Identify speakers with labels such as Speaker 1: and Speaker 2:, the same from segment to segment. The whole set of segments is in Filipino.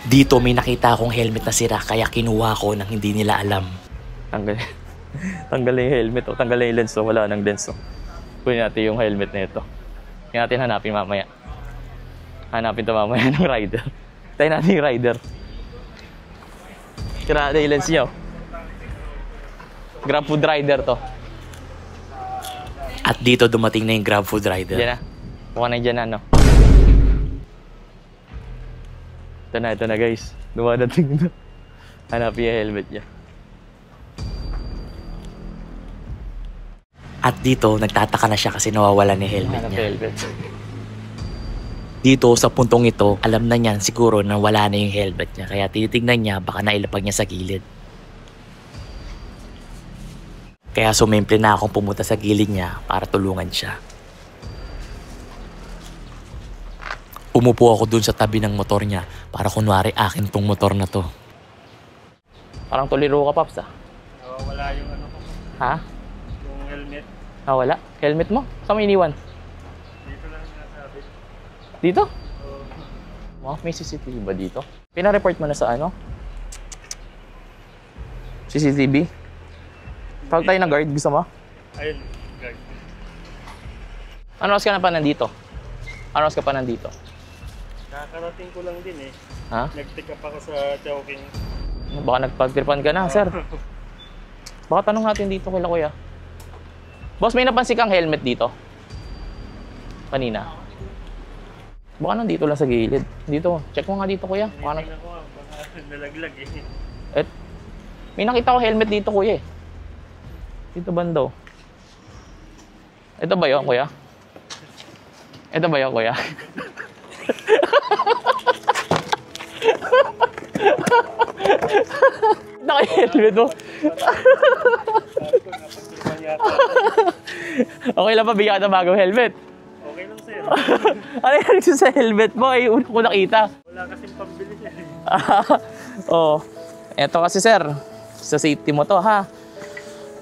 Speaker 1: Dito may nakita akong helmet na sira kaya kinuha ko nang hindi nila alam. Tanggalin yung helmet o tanggalin yung lens o wala nang lens o. Kunin natin yung helmet na ito. Hindi natin hanapin mamaya. Hanapin ito mamaya ng rider. Tayo natin yung rider. Kira na yung lens nyo. Grab food rider to. At dito dumating na yung grab food rider. Diyan na. Kuha na dyan na no. Ito na guys. Dumadating na. Hanapin yung helmet niya. At dito, nagtataka na siya kasi nawawala ni helmet niya. Dito, sa puntong ito, alam na niyan siguro na wala na yung helmet niya. Kaya tinitignan niya, baka nailapag niya sa gilid. Kaya sumimple na akong pumunta sa gilid niya para tulungan siya. Umupo ako dun sa tabi ng motor niya para kunwari akin tong motor na to. Parang tuliro ka, Paps, ah.
Speaker 2: Wala yung ano ko.
Speaker 1: Ha?
Speaker 2: Yung helmet.
Speaker 1: Ah, wala? Helmet mo? Saan mo iniwan?
Speaker 2: Dito lang nasabi.
Speaker 1: Dito? Wow, may CCTV ba dito? Pina-report mo na sa ano? CCTV? Tawag tayo ng guard, gusto mo?
Speaker 2: Ayun, guard.
Speaker 1: Ano oras ka na pa nandito? Ano oras ka pa nandito?
Speaker 2: Nakakarating ko lang din eh.
Speaker 1: Ha?
Speaker 2: Nag-pick up ako sa Chowking.
Speaker 1: Baka nagpagtripan ka na, sir. Baka tanong natin dito kila kuya. Boss, may napansin kang helmet dito? Kanina. Baka nandito lang sa gilid. Dito, check mo nga dito kuya.
Speaker 2: Tingnan ko baka nalaglag eh.
Speaker 1: May nakita ko helmet dito kuya eh. Dito bando. Ito ba yun kuya? Ito ba yun kuya? Naka-helmet mo. Okay lang pa, bigyan ka ng bagong helmet.
Speaker 2: Okay lang sir.
Speaker 1: Ano yung sa helmet mo? Ay, una ko nakita.
Speaker 2: Wala kasing pambili siya eh.
Speaker 1: Oh, eto kasi sir, sa safety mo to ha.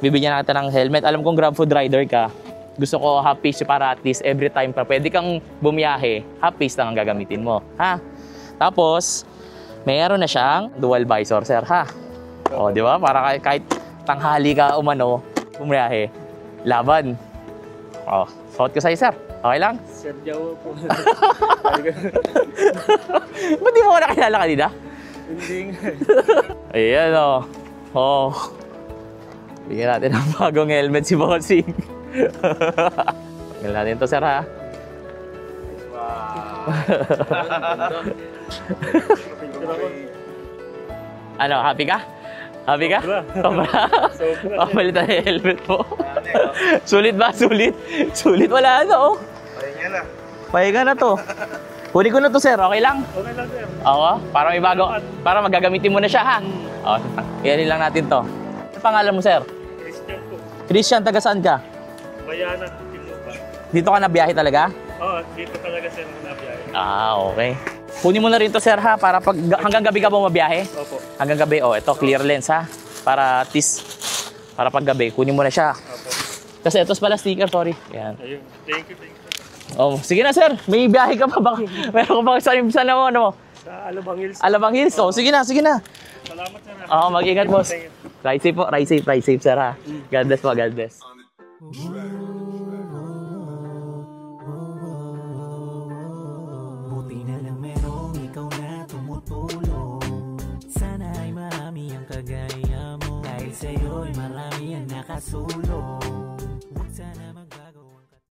Speaker 1: Bibigyan natin ng helmet. Alam kong grab food rider ka. Gusto ko half piece para at least every time pa pwede kang bumiyahe, half piece lang ang gagamitin mo, ha? Tapos, mayroon na siyang dual visor, sir, ha? O, di ba? Para kahit tanghali ka umano, bumiyahe, laban. O, suot ko sa'yo, sir. Okay lang?
Speaker 2: Sir Jawo po.
Speaker 1: Ba't di mo ko nakilala kanina?
Speaker 2: Hindi nga.
Speaker 1: Ayan, o. Oh. Bigyan natin ng bagong helmet si Bossing. Tingnan natin to, sir, ha?
Speaker 2: Wow.
Speaker 1: Ano, happy ka? Happy ka? Sobra. Papalitan yung helmet mo. Sulit ba? Sulit? Sulit? Wala ano, oh.
Speaker 2: Pahinga na.
Speaker 1: Pahinga na to. Kunin ko na to, sir. Okay lang?
Speaker 2: Okay lang, sir.
Speaker 1: Oo. Para may bago. Para magagamitin mo na siya, ha? O, iyanin lang natin to. Ano pangalan mo, sir?
Speaker 2: Christian po.
Speaker 1: Christian, taga saan ka?
Speaker 2: Bayanan, Tilupa.
Speaker 1: Dito ka nabiyahe talaga?
Speaker 2: Oo, dito talaga sir muna biyahe.
Speaker 1: Ah, okay. Kunin mo na rin to, sir, ha? Para pag hanggang gabi ka po mabiyahe?
Speaker 2: Opo.
Speaker 1: Hanggang gabi, oh, ito, clear lens, ha? Para at least, para pag gabi, kunin mo na siya.
Speaker 2: Opo.
Speaker 1: Kasi ito pala sticker, sorry. Yan.
Speaker 2: Ayun. Thank you.
Speaker 1: Oh, sige na, sir. May biyahe ka pa ba? Meron ka ba saan mo, ano mo?
Speaker 2: Sa Alabang Hills.
Speaker 1: Alabang Hills. Oh, sige na, sige na.
Speaker 2: Salamat sir.
Speaker 1: Oo, mag-ingat, boss. Ride safe po, ride safe, sir, ha? God bless po, God bless.
Speaker 3: Buti na lang merong ikaw na tumutulong. Sana ay marami ang kagaya mo. Dahil sa'yo'y marami ang nakasulong. Huwag sana